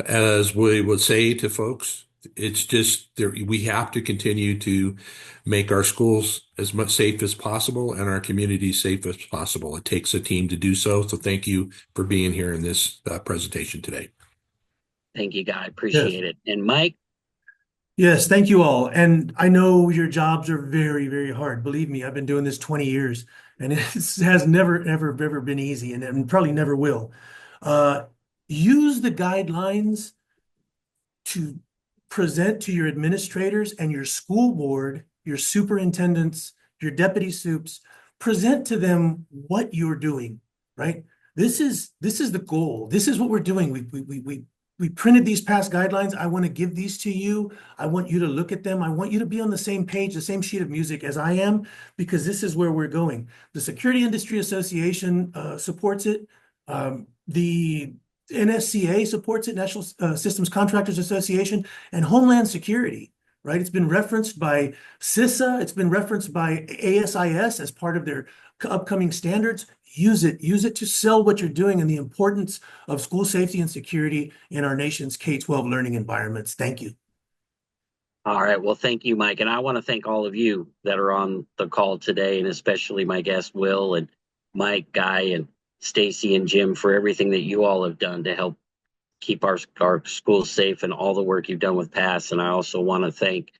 as we would say to folks, it's just we have to continue to make our schools as much safe as possible and our communities safe as possible. It takes a team to do so. So thank you for being here in this presentation today. Thank you, Guy. Appreciate it. And Mike? Yes, thank you all. And I know your jobs are very, very hard. Believe me, I've been doing this 20 years and it has never, ever, ever been easy and probably never will. Use the guidelines to present to your administrators and your school board, your superintendents, your deputy soups, present to them what you're doing, right? This is the goal. This is what we're doing. We printed these past guidelines. I want to give these to you. I want you to look at them. I want you to be on the same page, the same sheet of music as I am, because this is where we're going. The Security Industry Association supports it. The NSCA supports it, National Systems Contractors Association, and Homeland Security, right? It's been referenced by CISA. It's been referenced by ASIS as part of their upcoming standards. Use it to sell what you're doing and the importance of school safety and security in our nation's K-12 learning environments. Thank you. All right. Well, thank you, Mike. And I want to thank all of you that are on the call today, and especially my guest, Will, and Mike, Guy, and Stacy, and Jim, for everything that you all have done to help keep our schools safe and all the work you've done with PASS. And I also want to thank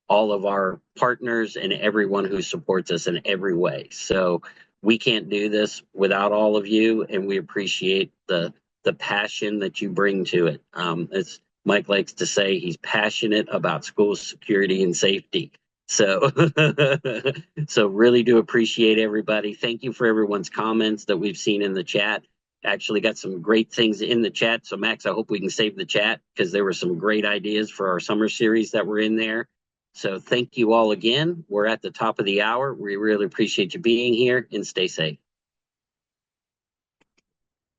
all of our partners and everyone who supports us in every way. So we can't do this without all of you, and we appreciate the passion that you bring to it. As Mike likes to say, he's passionate about school security and safety. So, so really do appreciate everybody. Thank you for everyone's comments that we've seen in the chat. Actually got some great things in the chat. So Max, I hope we can save the chat because there were some great ideas for our summer series that were in there. So thank you all again. We're at the top of the hour. We really appreciate you being here, and stay safe.